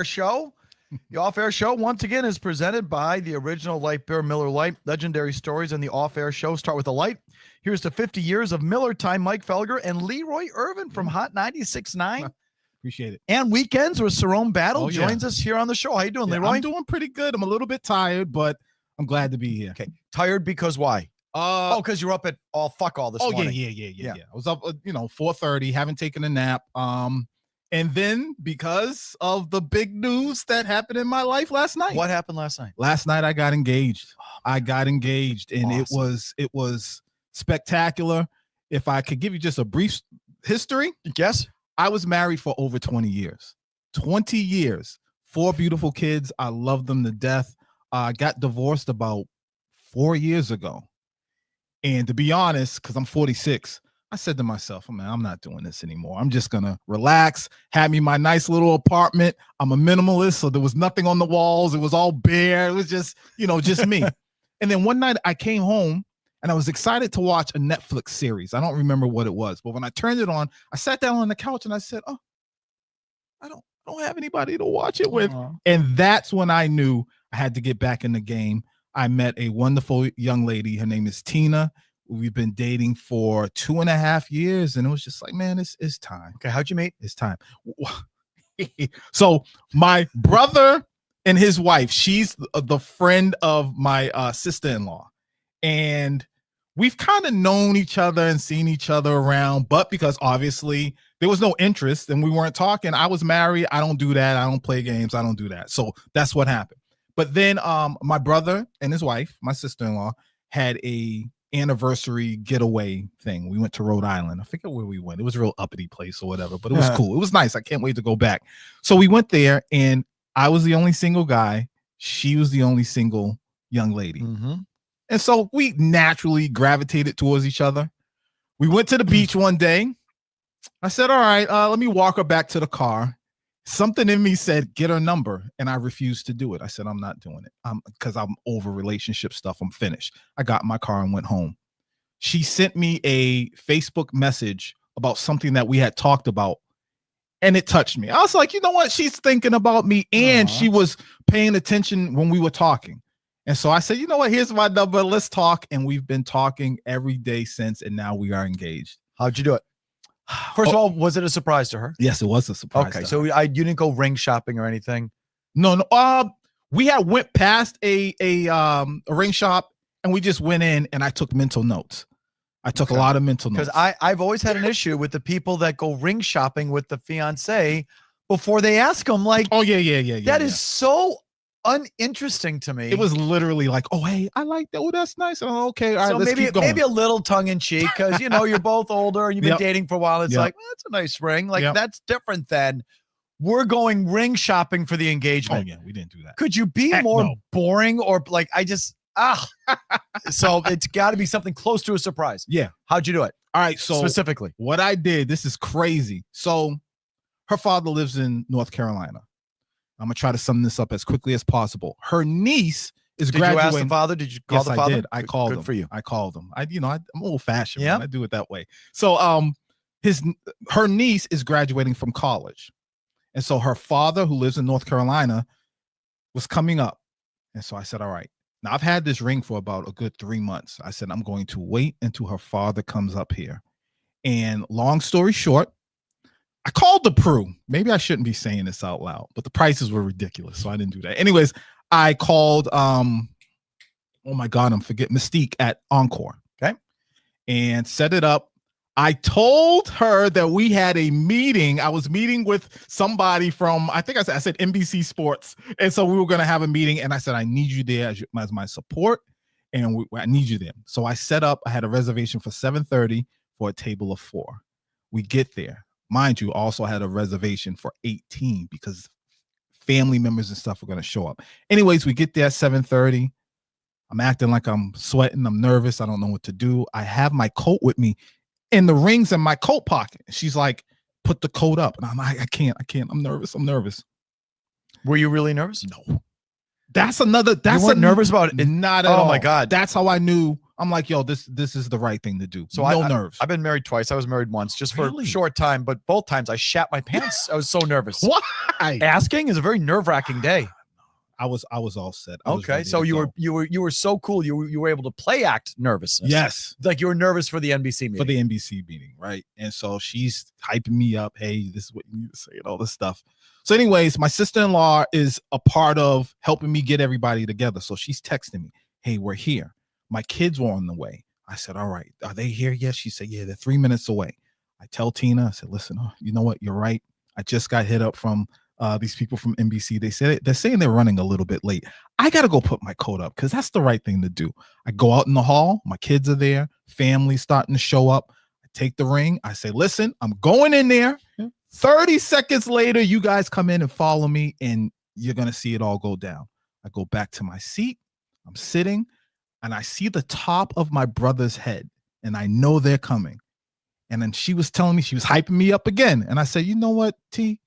Show. The Off-Air Show, once again, is presented by the original light beer, Miller Lite. Legendary stories in the Off-Air Show start with a light. Here's to 50 years of Miller time. Mike Felger and Leroy Irvin from Hot 96.9. Appreciate it. And weekends with Cerrone Battle joins us here on the show. How you doing, Leroy? I'm doing pretty good. I'm a little bit tired, but I'm glad to be here. Okay. Tired because why? Because you're up at all this morning. Yeah. I was up, 4:30, haven't taken a nap. And then because of the big news that happened in my life last night. What happened last night? Last night I got engaged. And awesome. it was spectacular. If I could give you just a brief history. Yes. I was married for over 20 years. 20 years. 4 beautiful kids. I love them to death. I got divorced about 4 years ago. And to be honest, because I'm 46, I said to myself, man, I'm not doing this anymore. I'm just going to relax, have me my nice little apartment. I'm a minimalist, so there was nothing on the walls. It was all bare. It was just, just me. And then one night I came home and I was excited to watch a Netflix series. I don't remember what it was, but when I turned it on, I sat down on the couch and I said, I don't have anybody to watch it with. And that's when I knew I had to get back in the game. I met a wonderful young lady. Her name is Tina. We've been dating for 2.5 years, and it was just like, man, it's time. Okay, how'd you meet? It's time. So my brother and his wife, she's the friend of my sister-in-law, and we've kind of known each other and seen each other around, but because obviously there was no interest and we weren't talking, I was married. I don't do that. I don't play games. I don't do that. So that's what happened. But then my brother and his wife, my sister-in-law, had a anniversary getaway thing. We went to Rhode Island. I forget where we went. It was a real uppity place or whatever, but it was cool. It was nice. I can't wait to go back. So we went there, and I was the only single guy. She was the only single young lady. Mm-hmm. And so we naturally gravitated towards each other. We went to the beach one day. I said, all right, let me walk her back to the car. Something in me said, get her number. And I refused to do it. I said, I'm not doing it because I'm over relationship stuff. I'm finished. I got in my car and went home. She sent me a Facebook message about something that we had talked about. And it touched me. I was like, you know what? She's thinking about me. And she was paying attention when we were talking. And so I said, you know what? Here's my number. Let's talk. And we've been talking every day since. And now we are engaged. How'd you do it? First of all, was it a surprise to her? Yes, it was a surprise. Okay, so you didn't go ring shopping or anything? No. We had went past a ring shop and we just went in and I took mental notes. I took a lot of mental notes. Because I've always had an issue with the people that go ring shopping with the fiance before they ask them. Like, oh yeah. That is so uninteresting to me. It was literally like, oh hey, I like that. Oh, that's nice. Oh, okay, all right, so let's keep going. Maybe a little tongue in cheek because you're both older and you've been dating for a while. It's like, well, that's a nice ring. Like that's different than we're going ring shopping for the engagement. Oh yeah, we didn't do that. Could you be more boring or like so it's got to be something close to a surprise. Yeah. How'd you do it? All right. So specifically, what I did, this is crazy. So her father lives in North Carolina. I'm going to try to sum this up as quickly as possible. Her niece is graduating. Did you ask the father? Did you call the father? I did. I called him. Good for you. I called him. I'm old fashioned. Yeah. I do it that way. So her niece is graduating from college. And so her father, who lives in North Carolina, was coming up. And so I said, all right. Now I've had this ring for about a good 3 months. I said, I'm going to wait until her father comes up here. And long story short, I called the Pru. Maybe I shouldn't be saying this out loud, but the prices were ridiculous, so I didn't do that. Anyways, I called, oh my God, Mystique at Encore, okay, and set it up. I told her that we had a meeting. I was meeting with somebody from, I said NBC Sports, and so we were going to have a meeting, and I said, I need you there as my support, and I need you there. So I set up, I had a reservation for 7:30 for a table of 4. We get there. Mind you, also had a reservation for 18 because family members and stuff were going to show up. Anyways, we get there at 7:30. I'm acting like I'm sweating. I'm nervous. I don't know what to do. I have my coat with me and the ring's in my coat pocket. She's like, put the coat up. And I'm like, I can't. I'm nervous. Were you really nervous? No. You weren't nervous about it? Not at all. Oh my God. That's how I knew I'm like, yo, this is the right thing to do. So no nerves. I've been married twice. I was married once, just for Really? a short time, but both times I shat my pants. I was so nervous. Why? Asking is a very nerve-wracking day. I was all set. Okay, so you were so cool. You were able to play act nervousness. Yes, like you were nervous for the NBC meeting. For the NBC meeting, right? And so she's hyping me up. Hey, this is what you need to say and all this stuff. So, anyways, my sister-in-law is a part of helping me get everybody together. So she's texting me, "Hey, we're here. My kids were on the way." I said, "All right, are they here yet?" She said, "Yeah, they're 3 minutes away." I tell Tina, I said, "Listen, you know what? You're right. I just got hit up from these people from NBC. They're saying they're running a little bit late. I got to go put my coat up because that's the right thing to do." I go out in the hall. My kids are there. Family starting to show up. I take the ring. I say, "Listen, I'm going in there. 30 seconds later, you guys come in and follow me, and you're going to see it all go down." I go back to my seat. I'm sitting, and I see the top of my brother's head, and I know they're coming. And then she was telling me, she was hyping me up again. And I said, "You know what, T?"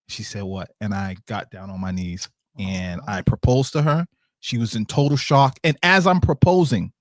She said, "What?" And I got down on my knees and I proposed to her. She was in total shock. And as I'm proposing,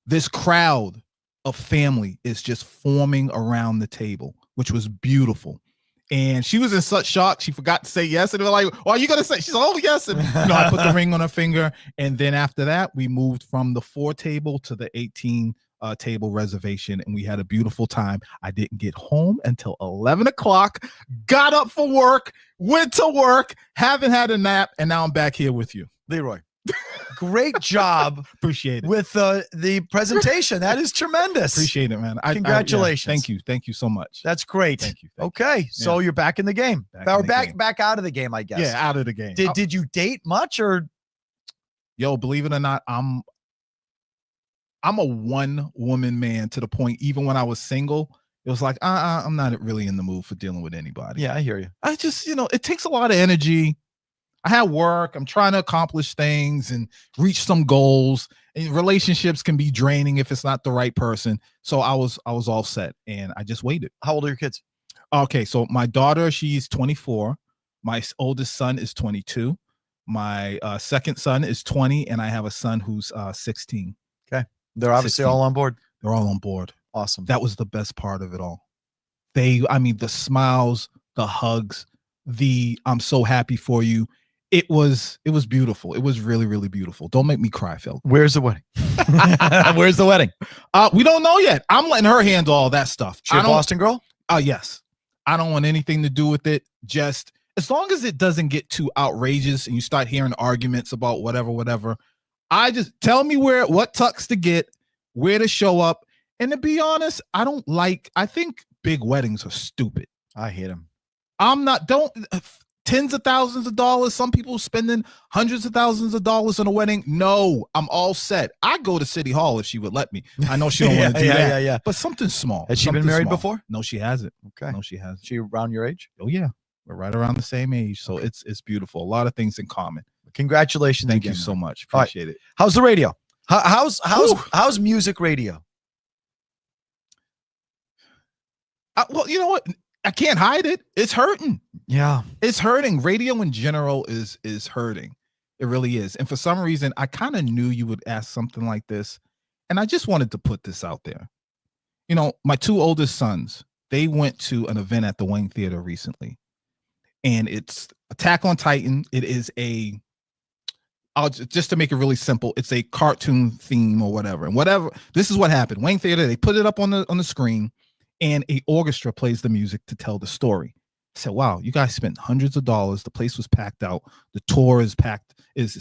this crowd of family is just forming around the table, which was beautiful. And she was in such shock, she forgot to say yes. And they were like, "Oh, are you going to say?" She's like, "Oh, yes." And I put the ring on her finger. And then after that, we moved from the 4 table to the 18 table reservation, and we had a beautiful time. I didn't get home until 11 o'clock, got up for work, went to work, haven't had a nap, and now I'm back here with you. Leroy, great job. Appreciate it. With the presentation. That is tremendous. Appreciate it, man. Congratulations. Yeah, thank you so much. That's great. Thank you. Okay, so you're back in the game. Back out of the game, I guess. Yeah, out of the game. Did you date much, or? Yo, believe it or not, I'm a one-woman man to the point, even when I was single, it was like, I'm not really in the mood for dealing with anybody. Yeah, I hear you. I just, it takes a lot of energy. I have work. I'm trying to accomplish things and reach some goals. And relationships can be draining if it's not the right person. So I was all set, and I just waited. How old are your kids? Okay, so my daughter, she's 24. My oldest son is 22. My second son is 20, and I have a son who's 16. Okay. They're obviously 16. all on board. They're all on board. Awesome. That was the best part of it all. The smiles, the hugs, I'm so happy for you. It was beautiful. It was really, really beautiful. Don't make me cry, Phil. Where's the wedding? Where's the wedding? We don't know yet. I'm letting her handle all that stuff. She a Boston girl? Yes. I don't want anything to do with it. Just as long as it doesn't get too outrageous and you start hearing arguments about whatever. I just tell me what tux to get, where to show up. And to be honest, I think big weddings are stupid. I hate them. Tens of thousands of dollars. Some people spending hundreds of thousands of dollars on a wedding. No, I'm all set. I go to City Hall if she would let me. I know she don't want to do that. Yeah. But something small. Has she been married before? No, she hasn't. Okay. No, she hasn't. She around your age? Oh yeah. We're right around the same age. So it's beautiful. A lot of things in common. Congratulations. Thank you so much. Appreciate it. How's the radio? How's music radio? Well, you know what? I can't hide it. It's hurting. Yeah. It's hurting. Radio in general is hurting. It really is. And for some reason, I kind of knew you would ask something like this. And I just wanted to put this out there. My 2 oldest sons, they went to an event at the Wayne Theater recently. And it's Attack on Titan. It is just to make it really simple, it's a cartoon theme or whatever. And this is what happened. Wayne Theater, they put it up on the screen, and an orchestra plays the music to tell the story. I said, wow, you guys spent hundreds of dollars. The place was packed out. The tour is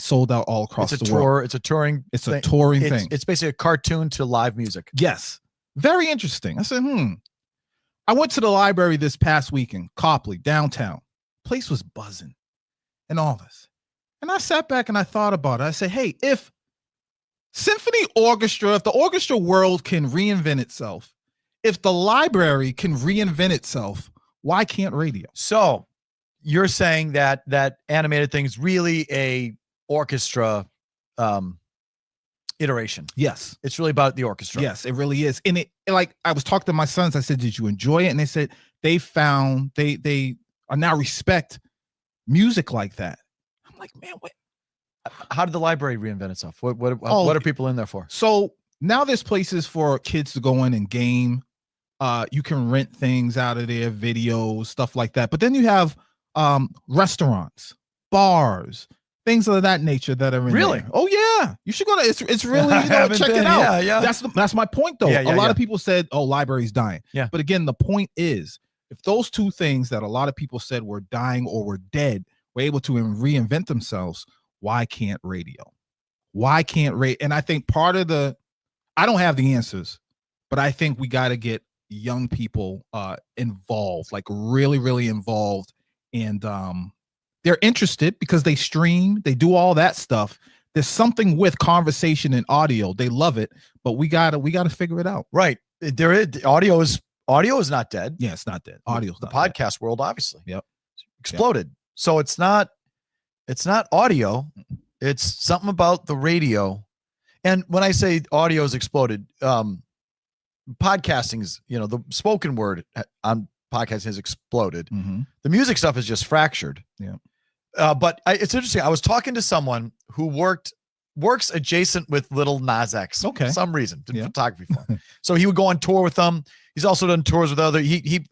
sold out all across the world. It's a touring thing. It's basically a cartoon to live music. Yes. Very interesting. I said, I went to the library this past weekend, Copley, downtown. Place was buzzing and all this. And I sat back and I thought about it. I said, hey, if the orchestra world can reinvent itself, if the library can reinvent itself, why can't radio? So you're saying that animated thing is really a orchestra iteration? Yes. It's really about the orchestra. Yes, it really is. And I was talking to my sons, I said, did you enjoy it? And they said they found they are now respect music like that. I'm like, man, what? How did the library reinvent itself? What are people in there for? So Now there's places for kids to go in and game. You can rent things out of there, videos, stuff like that. But then you have restaurants, bars, things of that nature that are in Really? there. Oh yeah, you should go to. It's really, you know, check it out. Yeah. That's my point though. A lot of people said, "Oh, library's dying." Yeah. But again, the point is, if those two things that a lot of people said were dying or were dead were able to reinvent themselves, why can't radio? Why can't radio? And I think part of I don't have the answers, but I think we got to get young people involved, like really, really involved. And they're interested because they stream, they do all that stuff. There's something with conversation and audio. They love it, but we gotta figure it out. Right. There is audio is not dead. Yeah, it's not dead. Audio's the not podcast dead. world, obviously. Yep. Exploded. Yep. So it's not audio. It's something about the radio. And when I say audio has exploded, podcasting is, you know, the spoken word on podcasting has exploded. Mm-hmm. The music stuff is just fractured. Yeah. But it's interesting. I was talking to someone who works adjacent with Little Nas X. Okay. For some reason, did photography for him. So he would go on tour with them. He's also done tours with other. He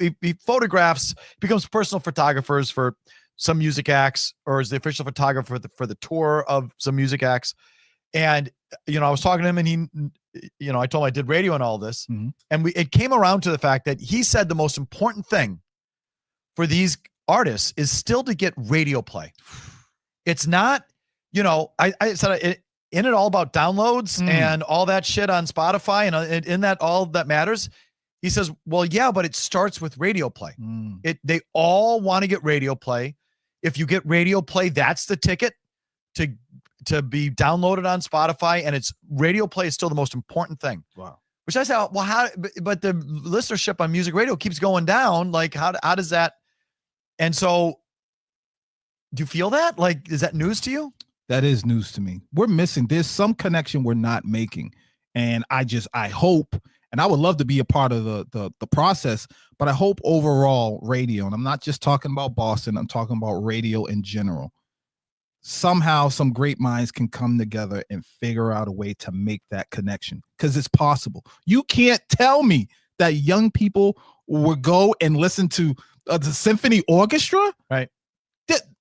photographs, becomes personal photographers for some music acts, or is the official photographer for the tour of some music acts. And you know, I was talking to him, and he, you know, I told him I did radio and all this, mm-hmm. and it came around to the fact that he said the most important thing for these artists is still to get radio play. It's not, you know, I said isn't it all about downloads and all that shit on Spotify, and in that all that matters? He says, well, yeah, but it starts with radio play. They all want to get radio play. If you get radio play, that's the ticket to be downloaded on Spotify, and it's radio play is still the most important thing. Wow. Which I said, well, how? But the listenership on music radio keeps going down. Like, how does that? And so, do you feel that? Like, is that news to you? That is news to me. We're missing. There's some connection we're not making, and I hope, and I would love to be a part of the process. But I hope overall radio, and I'm not just talking about Boston. I'm talking about radio in general. Somehow some great minds can come together and figure out a way to make that connection, because it's possible. You can't tell me that young people will go and listen to the symphony orchestra, right?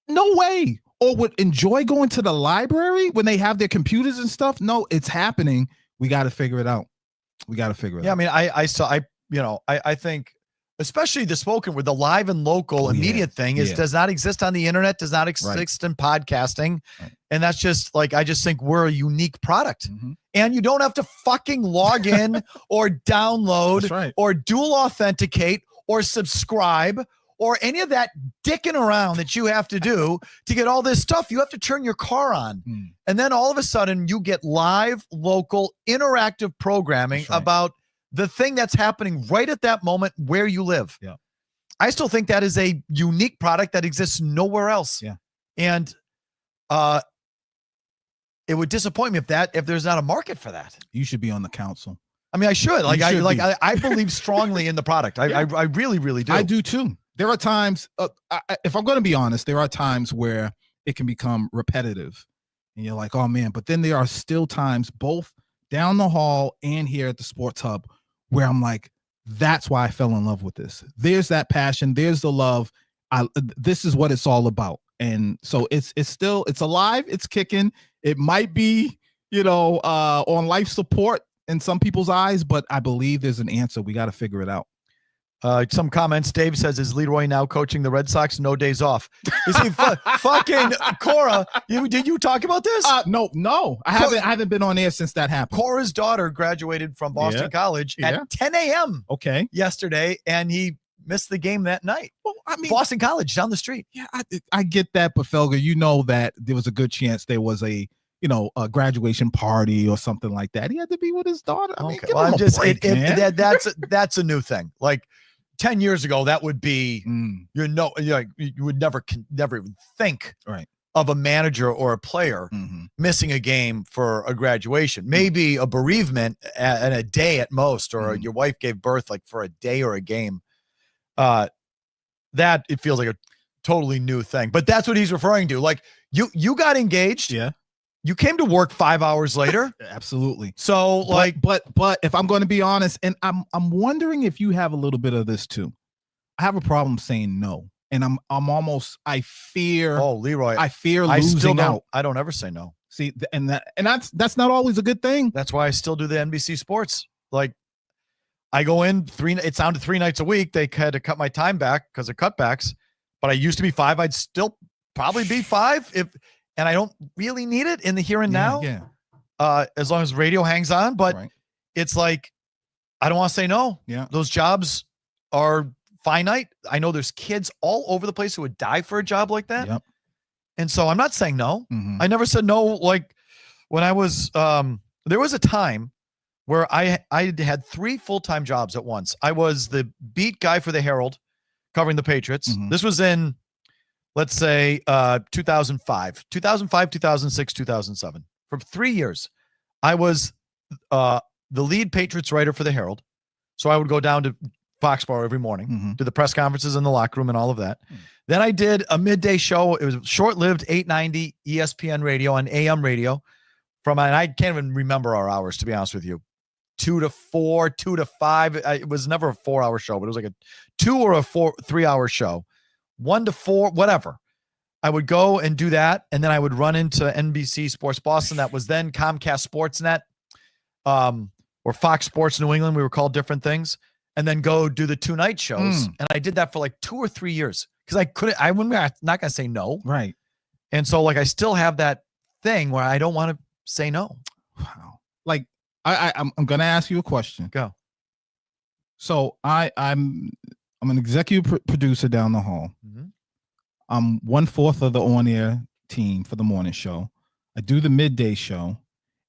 No way. Or would enjoy going to the library when they have their computers and stuff. No, it's happening. We got to figure it out. Yeah, I mean, I think especially the spoken word, the live and local immediate thing does not exist on the internet, does not exist in podcasting. Right. And that's just like, I just think we're a unique product. Mm-hmm. And you don't have to fucking log in or download or dual authenticate or subscribe or any of that dicking around that you have to do to get all this stuff. You have to turn your car on. And then all of a sudden you get live, local, interactive programming about the thing that's happening right at that moment where you live. Yeah. I still think that is a unique product that exists nowhere else. Yeah. And it would disappoint me if there's not a market for that. You should be on the council. I mean, I should. I believe strongly in the product. I really, really do. I do too. There are times, if I'm going to be honest, there are times where it can become repetitive and you're like, oh man, but then there are still times both down the hall and here at the Sports Hub where I'm like, that's why I fell in love with this. There's that passion. There's the love. This is what it's all about. And so it's alive. It's kicking. It might be, on life support in some people's eyes, but I believe there's an answer. We got to figure it out. Some comments. Dave says, is Leroy now coaching the Red Sox? No days off. Is he fucking Cora? Did you talk about this? No. I haven't been on air since that happened. Cora's daughter graduated from Boston College at 10 a.m. Okay. Yesterday, and he missed the game that night. Well, I mean, Boston College down the street. Yeah, I get that, but Felger, you know that there was a good chance there was a graduation party or something like that. He had to be with his daughter. I mean, okay. Well, I'm just that's a new thing. Like 10 years ago, that would be you would never even think of a manager or a player missing a game for a graduation. Maybe a bereavement and a day at most, or your wife gave birth like for a day or a game. That it feels like a totally new thing. But that's what he's referring to. Like you got engaged. Yeah. You came to work 5 hours later. Absolutely. So but if I'm going to be honest, and I'm wondering if you have a little bit of this too. I have a problem saying no. And I fear. Oh, Leroy. I fear losing out. I don't ever say no. See, and that's not always a good thing. That's why I still do the NBC Sports. Like, I go in it's down to 3 nights a week. They had to cut my time back because of cutbacks, but I used to be 5. I'd still probably be 5 and I don't really need it in the here and now. Yeah. As long as radio hangs on, but it's like, I don't want to say no. Yeah. Those jobs are finite. I know there's kids all over the place who would die for a job like that. Yep. And so I'm not saying no. Mm-hmm. I never said no. Like when I was, there was a time where I had 3 full-time jobs at once. I was the beat guy for the Herald covering the Patriots. Mm-hmm. This was in, let's say, 2005, 2006, 2007. For 3 years, I was the lead Patriots writer for the Herald. So I would go down to Foxborough every morning, do the press conferences in the locker room and all of that. Then I did a midday show. It was short-lived, 890 ESPN radio and AM radio. And I can't even remember our hours, to be honest with you. 2 to 4, 2 to 5. It was never a 4-hour show, but it was like a 2 or a 3-hour show. 1 to 4, whatever. I would go and do that, and then I would run into NBC Sports Boston. That was then Comcast Sportsnet, or Fox Sports New England. We were called different things. And then go do the 2-night shows. And I did that for like 2 or 3 years because I'm not going to say no. Right. And so like, I still have that thing where I don't want to say no. Wow. Like I'm going to ask you a question. Go. So I'm an executive producer down the hall. Mm-hmm. I'm 1/4 of the on-air team for the morning show. I do the midday show.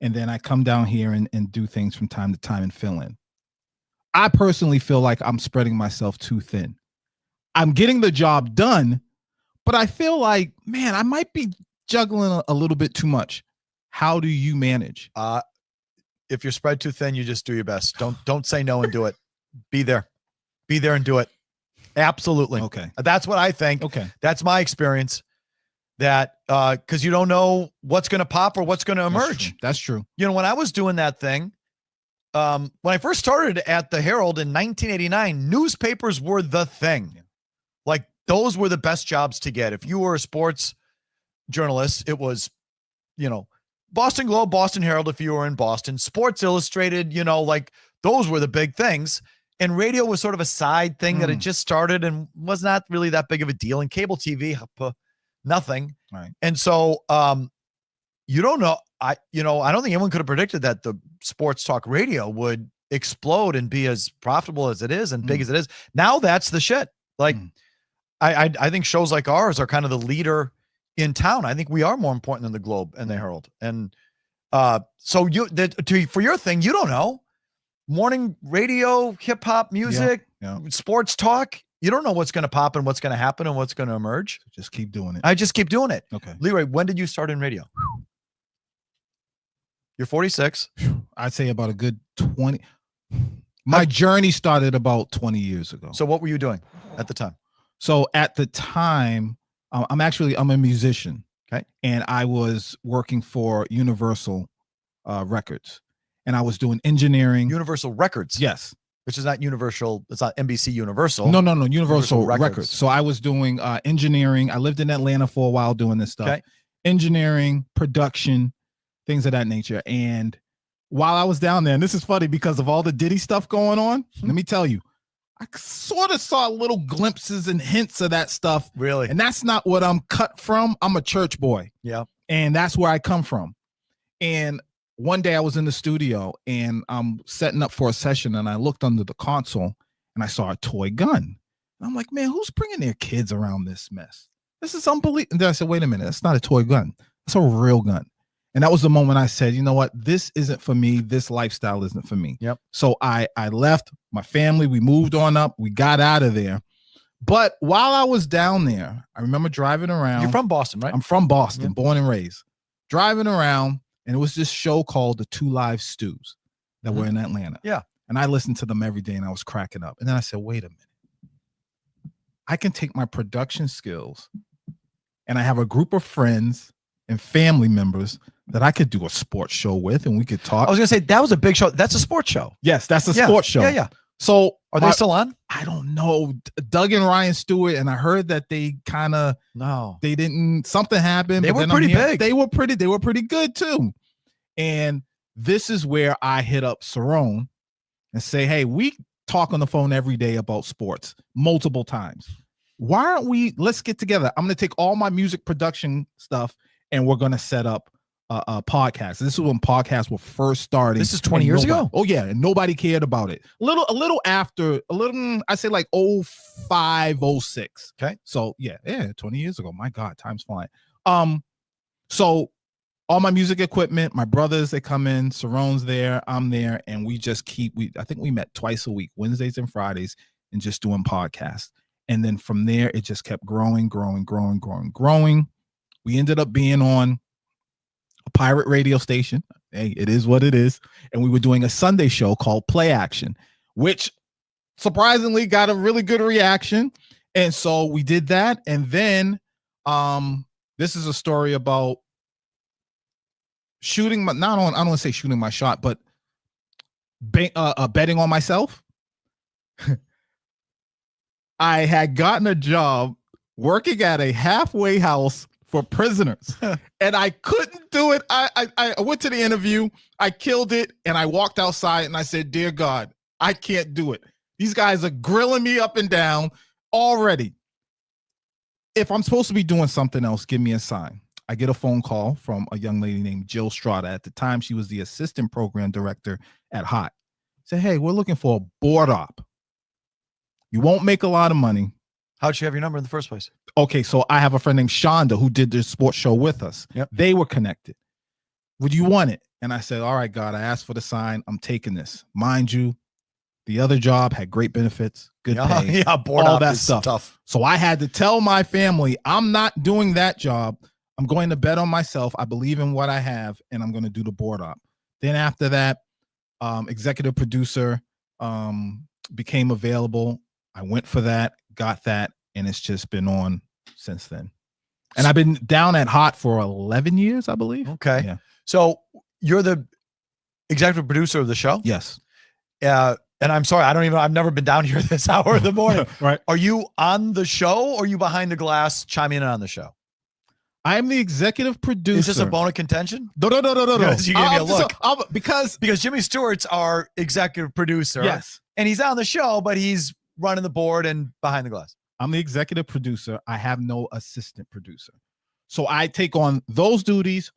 And then I come down here and do things from time to time and fill in. I personally feel like I'm spreading myself too thin. I'm getting the job done, but I feel like, man, I might be juggling a little bit too much. How do you manage? If you're spread too thin, you just do your best. Don't say no and do it. Be there and do it. Absolutely. Okay. That's what I think. Okay. That's my experience. That because you don't know what's going to pop or what's going to emerge. That's true. You know, when I was doing that thing, when I first started at the Herald in 1989, newspapers were the thing. Yeah. Like, those were the best jobs to get. If you were a sports journalist, it was, Boston Globe, Boston Herald, if you were in Boston, Sports Illustrated, like those were the big things. And radio was sort of a side thing that had just started and was not really that big of a deal. And cable TV, nothing. Right. And so, you don't know. I don't think anyone could have predicted that the sports talk radio would explode and be as profitable as it is and big as it is. Now that's the shit. Like, I think shows like ours are kind of the leader in town. I think we are more important than the Globe and the Herald. And so for your thing, you don't know. Morning radio, hip hop music, sports talk. You don't know what's going to pop and what's going to happen and what's going to emerge. Just keep doing it. I just keep doing it. Okay. Leroy, when did you start in radio? You're 46. I'd say about a good 20. My journey started about 20 years ago. So what were you doing at the time? So at the time, I'm a musician. Okay. And I was working for Universal Records. And I was doing engineering. Universal Records? Yes. Which is not Universal. It's not NBC Universal. No. Universal Records. So I was doing engineering. I lived in Atlanta for a while doing this stuff. Okay. Engineering, production, things of that nature. And while I was down there, and this is funny because of all the Diddy stuff going on, let me tell you, I sort of saw little glimpses and hints of that stuff. Really? And that's not what I'm cut from. I'm a church boy. Yeah. And that's where I come from. And one day I was in the studio and I'm setting up for a session and I looked under the console and I saw a toy gun. And I'm like, man, who's bringing their kids around this mess? This is unbelievable. And then I said, wait a minute, that's not a toy gun. That's a real gun. And that was the moment I said, you know what? This isn't for me. This lifestyle isn't for me. Yep. So I left my family. We moved on up. We got out of there. But while I was down there, I remember driving around. You're from Boston, right? I'm from Boston, born and raised. Driving around, and it was this show called The Two Live Stews that were in Atlanta. Yeah. And I listened to them every day, and I was cracking up. And then I said, wait a minute. I can take my production skills, and I have a group of friends and family members that I could do a sports show with, and we could talk. I was gonna say that was a big show. That's a sports show. Yes, that's a sports show. Yeah. So are they still on? I don't know. Doug and Ryan Stewart, and I heard that they kind of they didn't. Something happened. They were pretty big. They were pretty good too. And this is where I hit up Cerrone and say, "Hey, we talk on the phone every day about sports multiple times. Why aren't we? Let's get together. I'm going to take all my music production stuff, and we're going to set up a podcast." This is when podcasts were first starting. This is 20 years ago. Oh yeah, and nobody cared about it. A little after, I say like 05, 06. Okay. So yeah, 20 years ago. My God, time's flying. So all my music equipment, my brothers, they come in, Cerrone's there, I'm there, and we just I think we met twice a week, Wednesdays and Fridays, and just doing podcasts. And then from there, it just kept growing. We ended up being on a pirate radio station. Hey, it is what it is. And we were doing a Sunday show called Play Action, which surprisingly got a really good reaction. And so we did that. And then this is a story about shooting I don't want to say shooting my shot, but betting on myself. I had gotten a job working at a halfway house for prisoners, and I couldn't do it. I went to the interview, I killed it, and I walked outside and I said, "Dear God, I can't do it. These guys are grilling me up and down already. If I'm supposed to be doing something else, give me a sign." I get a phone call from a young lady named Jill Strada. At the time, she was the assistant program director at Hot. Say, "Hey, we're looking for a board op. You won't make a lot of money." How'd she have your number in the first place? Okay, so I have a friend named Shonda who did this sports show with us. Yep. They were connected. "Would you want it?" And I said, "All right, God, I asked for the sign. I'm taking this." Mind you, the other job had great benefits, good pay, board all op that is stuff. Tough. So I had to tell my family, I'm not doing that job. I'm going to bet on myself. I believe in what I have, and I'm going to do the board op. Then after that, executive producer became available. I went for that, got that, and it's just been on since then. And I've been down at Hot for 11 years, I believe. Okay. Yeah. So you're the executive producer of the show? Yes. And I'm sorry, I've never been down here this hour of the morning. Right. Are you on the show, or are you behind the glass chiming in on the show? I'm the executive producer. Is this a bone of contention? No. Because you gave me a look. Because Jimmy Stewart's our executive producer. Yes. And he's on the show, but he's running the board and behind the glass. I'm the executive producer. I have no assistant producer. So I take on those duties,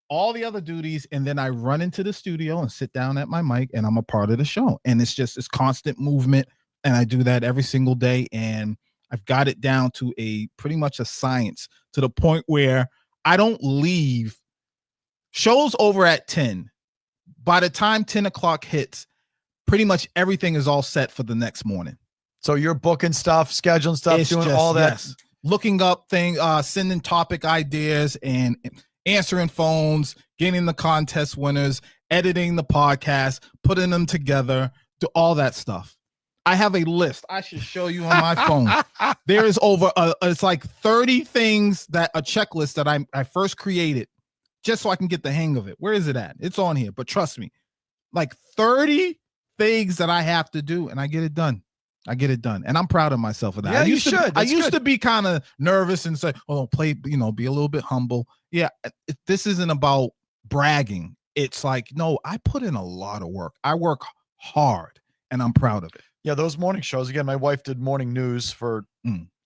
all the other duties, and then I run into the studio and sit down at my mic, and I'm a part of the show. And it's constant movement, and I do that every single day. And I've got it down to pretty much a science, to the point where I don't leave. Shows over at 10. By the time 10 o'clock hits, pretty much everything is all set for the next morning. So you're booking stuff, scheduling stuff, doing all that. Yes. Looking up things, sending topic ideas, and answering phones, getting the contest winners, editing the podcast, putting them together, do all that stuff. I have a list. I should show you on my phone. There is over, it's like 30 things, that a checklist that I first created just so I can get the hang of it. Where is it at? It's on here, but trust me, like 30 things that I have to do, and I get it done. And I'm proud of myself for that. Yeah, I used to be kind of nervous and say, "Oh, be a little bit humble." Yeah, this isn't about bragging. It's like, no, I put in a lot of work. I work hard, and I'm proud of it. Yeah, those morning shows. Again, my wife did morning news for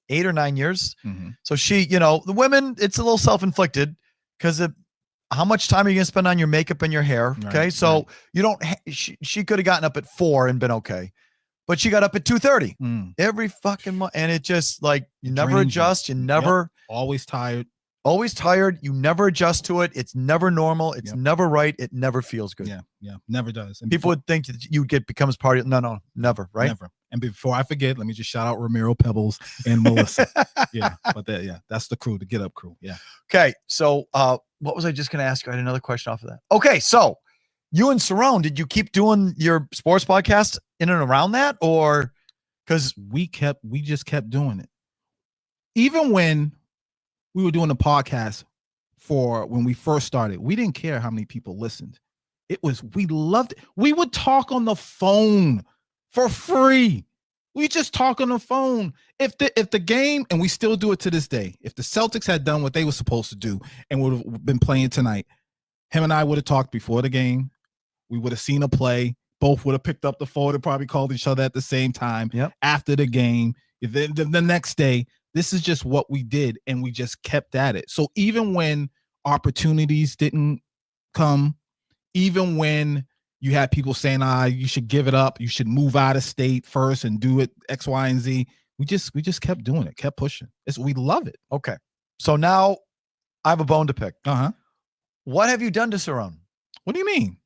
8 or 9 years. Mm-hmm. So she, the women, it's a little self-inflicted because how much time are you going to spend on your makeup and your hair? Okay. Right, so you don't, she could have gotten up at 4 and been okay, but she got up at 2:30 every fucking month. And it just like, you never adjust. You never always tired. You never adjust to it. It's never normal. It's never right. It never feels good. Yeah. Never does. And people would think that you becomes part of it. No, never. Right. Never. And before I forget, let me just shout out Ramiro Pebbles and Melissa. That's the crew, the Get Up crew. Yeah. Okay. So, what was I just going to ask you? I had another question off of that. Okay. So you and Cerrone, did you keep doing your sports podcast in and around that, or because we just kept doing it. Even when we were doing the podcast for when we first started. We didn't care how many people listened. We loved it. We would talk on the phone for free. We just talk on the phone. If the game, and we still do it to this day, if the Celtics had done what they were supposed to do and would have been playing tonight, him and I would have talked before the game. We would have seen a play. Both would have picked up the phone and probably called each other at the same time. Yep. After the game. The next day, this is just what we did, and we just kept at it. So even when opportunities didn't come, even when you had people saying, you should give it up, you should move out of state first and do it X, Y, and Z, we just kept doing it, kept pushing. We love it. Okay. So now I have a bone to pick. What have you done to Cerrone? What do you mean?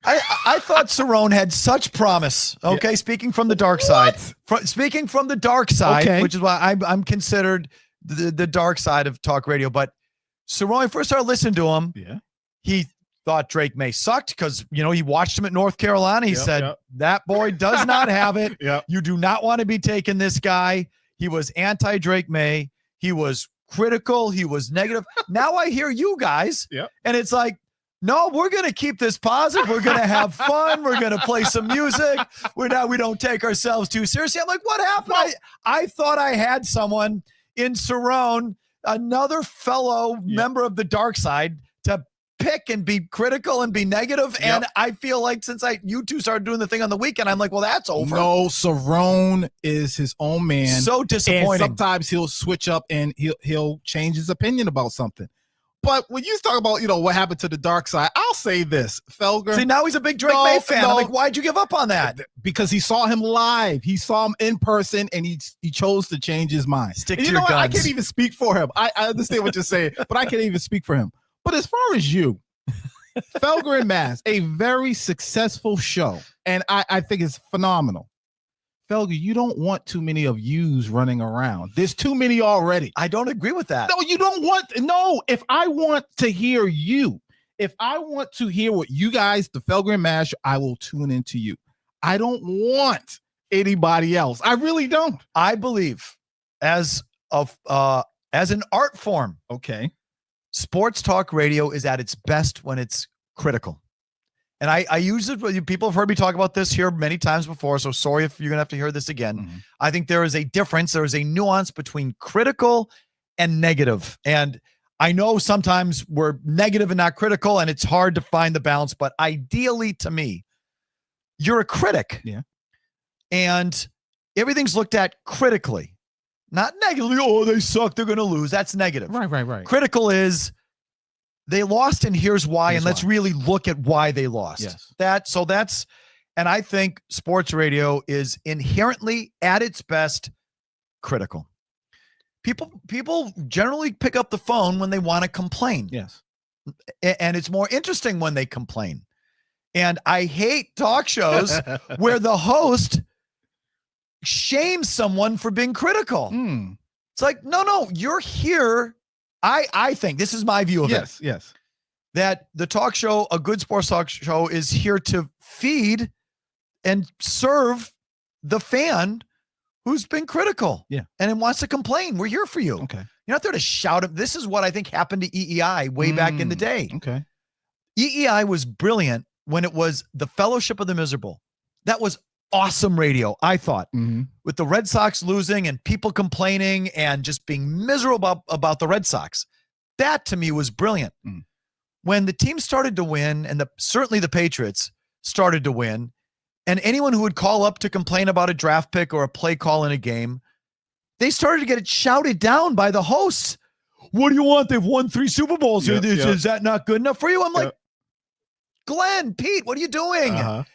I thought Cerrone had such promise. Okay, speaking from the dark side. Speaking from the dark side, which is why I'm considered the dark side of talk radio. But Cerrone, first started listening to him. Yeah. He thought Drake May sucked because, he watched him at North Carolina. He said, that boy does not have it. You do not want to be taking this guy. He was anti-Drake May. He was critical. He was negative. Now I hear you guys, and it's like, no, we're going to keep this positive. We're going to have fun. We're going to play some music. We don't take ourselves too seriously. I'm like, what happened? I thought I had someone in Cerrone, another fellow member of the dark side, to pick and be critical and be negative. And I feel like since you two started doing the thing on the weekend, I'm like, well, that's over. No, Cerrone is his own man. So disappointing. And sometimes he'll switch up and he'll change his opinion about something. But when you talk about, what happened to the dark side, I'll say this, Felger. See, now he's a big Drake May fan. I'm like, why'd you give up on that? Because he saw him live. He saw him in person, and he chose to change his mind. Stick to your guns. I can't even speak for him. I understand what you're saying, but I can't even speak for him. But as far as you, Felger and Mass, a very successful show, and I think it's phenomenal. Felger, you don't want too many of yous running around. There's too many already. I don't agree with that. No, you don't want. No, if I want to hear you, if I want to hear what you guys, the Felger and Mash, I will tune into you. I don't want anybody else. I really don't. I believe as an art form, sports talk radio is at its best when it's critical. And I use it. People have heard me talk about this here many times before, so sorry if you're going to have to hear this again. I think there is a difference. There is a nuance between critical and negative. And I know sometimes we're negative and not critical, and it's hard to find the balance. But ideally, to me, you're a critic. Yeah. And everything's looked at critically, not negatively. Oh, they suck. They're going to lose. That's negative. Right. Critical is, they lost, and here's why. And let's really look at why they lost. Yes. And I think sports radio is inherently at its best critical. People generally pick up the phone when they want to complain. Yes. And it's more interesting when they complain. And I hate talk shows where the host shames someone for being critical. It's like, no, you're here. I think this is my view of it. Yes. That the talk show, a good sports talk show, is here to feed and serve the fan who's been critical. Yeah. And wants to complain. We're here for you. Okay. You're not there to shout it. This is what I think happened to EEI way back in the day. Okay. EEI was brilliant when it was the Fellowship of the Miserable. That was awesome radio, I thought, with the Red Sox losing and people complaining and just being miserable about the Red Sox. That to me was brilliant. When the team started to win, and certainly the Patriots started to win, and anyone who would call up to complain about a draft pick or a play call in a game, they started to get it shouted down by the hosts. What do you want? They've won 3 Super Bowls. Is that not good enough for you? I'm like, Glenn, Pete, what are you doing?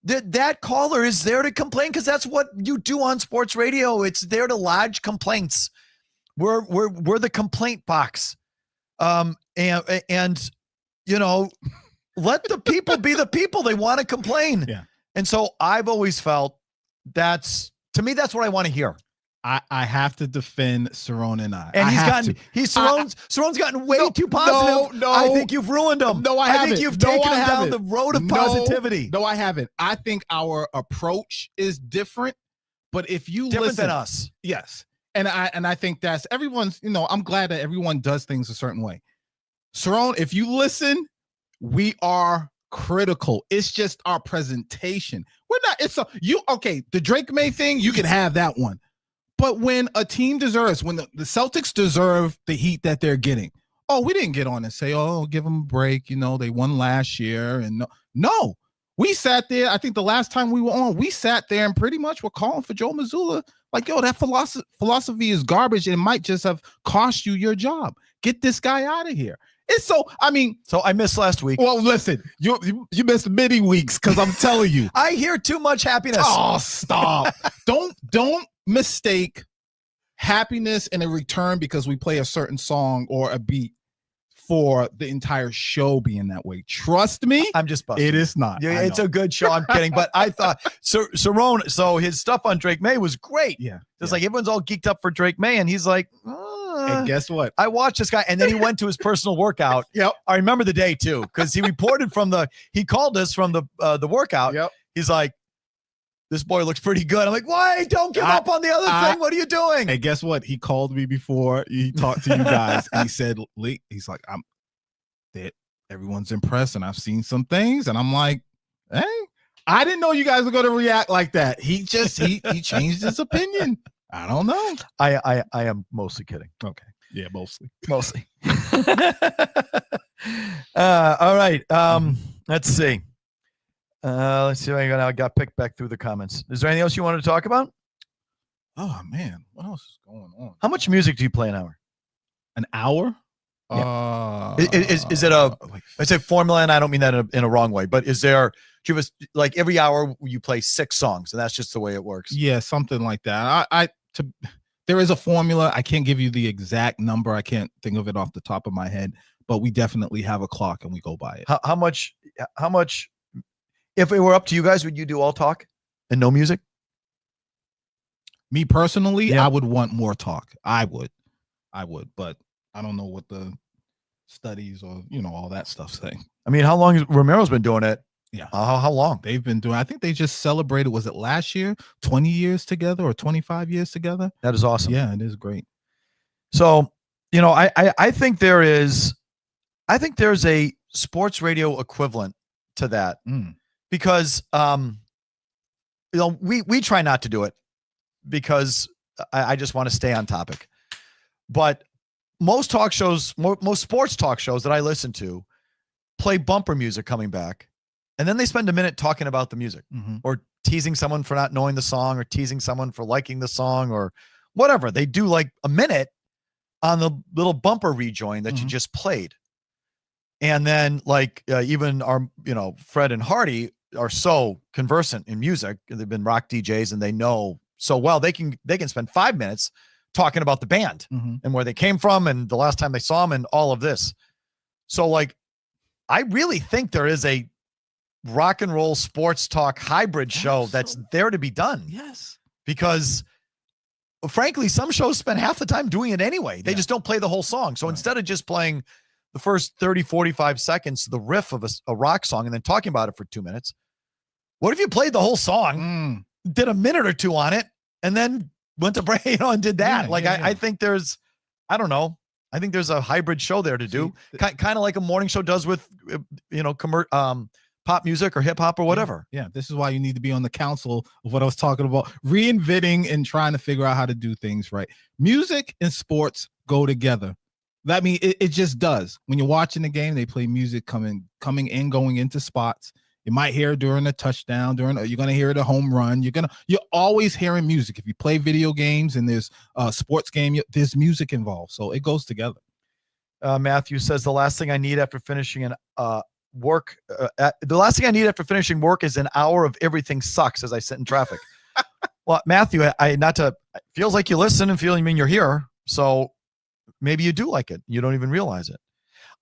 That caller is there to complain because that's what you do on sports radio. It's there to lodge complaints. We're the complaint box. And let the people be the people. They want to complain. Yeah. And so I've always felt to me, that's what I want to hear. I have to defend Cerrone and I. And Cerrone's gotten way too positive. No. I think you've ruined him. No, I haven't. I think you've taken him down the road of positivity. No, I haven't. I think our approach is different. But if you different listen, than us. Yes. And I think that's everyone's, I'm glad that everyone does things a certain way. Cerrone, if you listen, we are critical. It's just our presentation. We're not, the Drake May thing, you can have that one. But when a team deserves, when the Celtics deserve the heat that they're getting, we didn't get on and say, give them a break. They won last year. And no, we sat there. I think the last time we were on, we sat there and pretty much were calling for Joe Mazzulla. Like, that philosophy is garbage. And it might just have cost you your job. Get this guy out of here. So I missed last week. Well, listen, you missed many weeks because I'm telling you. I hear too much happiness. Oh, stop. Don't mistake happiness in a return because we play a certain song or a beat for the entire show being that way. Trust me, I'm just busting. It is not. Yeah, it's a good show. I'm kidding, but I thought Cerrone. So his stuff on Drake May was great. Yeah, just like everyone's all geeked up for Drake May, and he's like, and guess what? I watched this guy, and then he went to his personal workout. Yep, I remember the day too because he reported he called us from the workout. Yep, he's like, this boy looks pretty good. I'm like, why? Don't give up on the other thing. What are you doing? And guess what? He called me before he talked to you guys, and he said, he's like, everyone's impressed, and I've seen some things, and I'm like, hey, I didn't know you guys were going to react like that. He changed his opinion. I don't know. I am mostly kidding. Okay. Yeah, mostly. All right. Let's see. Let's see. I got picked back through the comments. Is there anything else you wanted to talk about? Oh man, what else is going on? How much music do you play an hour? An hour? Yeah. Is it I say formula, and I don't mean that in a wrong way, but do you have like every hour you play 6 songs, and that's just the way it works? Yeah, something like that. There is a formula. I can't give you the exact number. I can't think of it off the top of my head, but we definitely have a clock and we go by it. How much, if it were up to you guys, would you do all talk and no music? Me personally, I would want more talk. I would, but I don't know what the studies or, all that stuff say. I mean, how long has Romero's been doing it? Yeah. How long? They've been doing, I think they just celebrated, was it last year, 20 years together or 25 years together? That is awesome. Yeah, it is great. So, I think there's a sports radio equivalent to that because, we try not to do it because I just want to stay on topic, but most talk shows, most sports talk shows that I listen to play bumper music coming back. And then they spend a minute talking about the music or teasing someone for not knowing the song or teasing someone for liking the song or whatever. They do like a minute on the little bumper rejoin that you just played. And then even our, Fred and Hardy are so conversant in music. They've been rock DJs and they know so well, they can spend 5 minutes talking about the band and where they came from and the last time they saw them and all of this. So I really think there is a rock and roll sports talk hybrid show that's there to be done. Yes. Because frankly, some shows spend half the time doing it anyway. They just don't play the whole song. So instead of just playing the first 30, 45 seconds, the riff of a rock song and then talking about it for 2 minutes, what if you played the whole song, did a minute or two on it, and then went to break, and did that? I think there's, I don't know. I think there's a hybrid show there to do, kind of like a morning show does with, pop music or hip hop or whatever. Yeah. This is why you need to be on the council of what I was talking about, reinventing and trying to figure out how to do things right. Music and sports go together. That means it just does. When you're watching the game, they play music coming and going into spots. You might hear it during a touchdown, you're going to hear it a home run. You're always hearing music. If you play video games and there's a sports game, there's music involved. So it goes together. Matthew says the last thing I need after finishing work is an hour of everything sucks as I sit in traffic. Well, Matthew, feels like you listen and you're here. So maybe you do like it. You don't even realize it.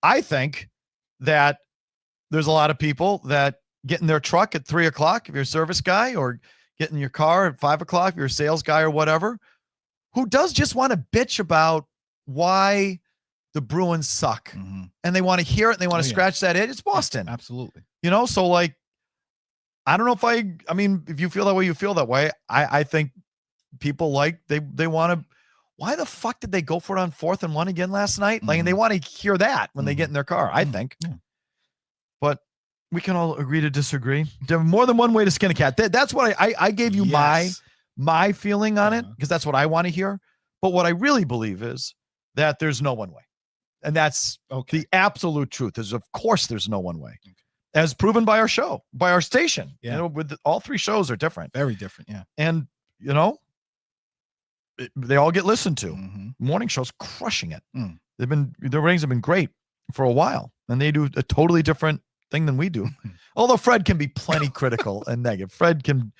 I think that there's a lot of people that get in their truck at 3:00 if you're a service guy, or get in your car at 5:00 if you're a sales guy or whatever, who does just want to bitch about why the Bruins suck. And they want to hear it and they want to scratch that itch. It's Boston. Absolutely. So I don't know if if you feel that way, you feel that way. I think people they want to why the fuck did they go for it on 4th and 1 again last night? Like, and they want to hear that when they get in their car, I think. Yeah. But we can all agree to disagree. There's more than one way to skin a cat. That's what I gave you my feeling on it, because that's what I want to hear. But what I really believe is that there's no one way. And that's the absolute truth. Is, of course, there's no one way. As proven by our show, by our station. Yeah. You know, with all 3 shows are different. Very different, yeah. And, you know, they all get listened to. Morning show's crushing it. Their ratings have been great for a while, and they do a totally different thing than we do. Although Fred can be plenty critical and negative. Fred can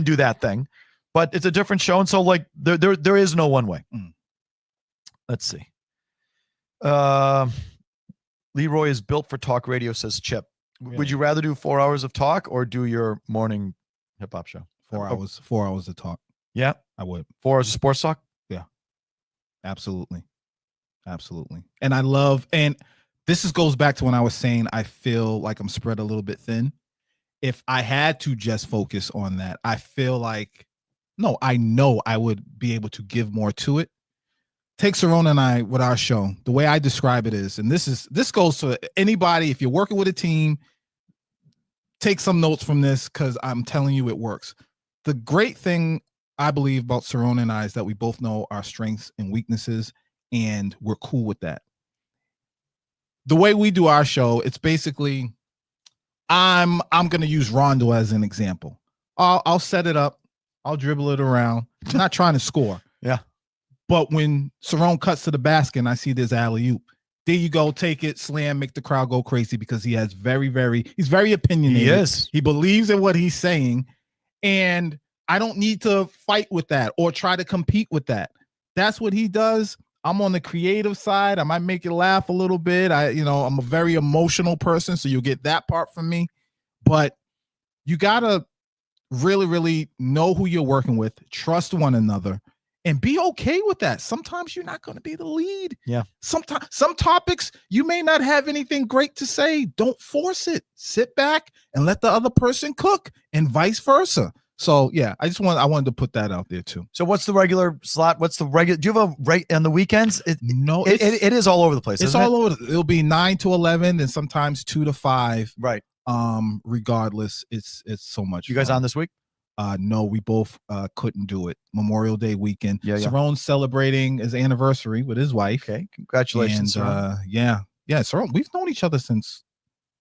do that thing, but it's a different show. And so, like, there is no one way. Let's see. Leroy is built for talk radio, says Chip. Really? Would you rather do 4 hours of talk or do your morning hip hop show? 4 hours. 4 hours of talk. Yeah, I would. 4 hours of sports talk. Yeah, absolutely. And I love, and this goes back to when I was saying I feel like I'm spread a little bit thin. If I had to just focus on that, I feel like, no, I know I would be able to give more to it. Take Cerrone and I with our show. The way I describe it is, and this goes to anybody, if you're working with a team, take some notes from this, because I'm telling you it works. The great thing I believe about Cerrone and I is that we both know our strengths and weaknesses, and we're cool with that. The way we do our show, it's basically, I'm going to use Rondo as an example. I'll set it up. I'll dribble it around. I'm not trying to score. Yeah. But when Cerrone cuts to the basket and I see this alley-oop, there you go, take it, slam, make the crowd go crazy, because he has he's very opinionated. He is. He believes in what he's saying, and I don't need to fight with that or try to compete with that. That's what he does. I'm on the creative side. I might make you laugh a little bit. I'm a very emotional person, so you'll get that part from me. But you gotta really, really know who you're working with, trust one another, and be okay with that. Sometimes you're not going to be the lead. Yeah. Some topics you may not have anything great to say. Don't force it. Sit back and let the other person cook, and vice versa. So yeah, I wanted to put that out there too. So what's the regular slot? What's the regular? Do you have a right on the weekends? It is all over the place. It's all over. It'll be 9 to 11, and sometimes 2 to 5. Right. Regardless, it's so much. You guys on this week? No, we both couldn't do it. Memorial Day weekend. Yeah. Cerrone's celebrating his anniversary with his wife. Okay, congratulations. And, yeah. Cerrone, we've known each other since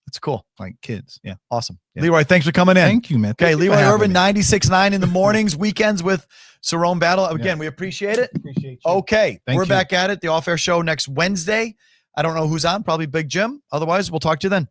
it's cool, like kids. Yeah, awesome. Yeah. Leroy, thanks for coming in. Thank you, man. Okay, Leroy Irvin, 96.9 in the mornings, weekends with Cerrone Battle. Again, we appreciate it. Appreciate you. Okay, Thank we're you. back at it. The Off Air Show next Wednesday. I don't know who's on. Probably Big Jim. Otherwise, we'll talk to you then.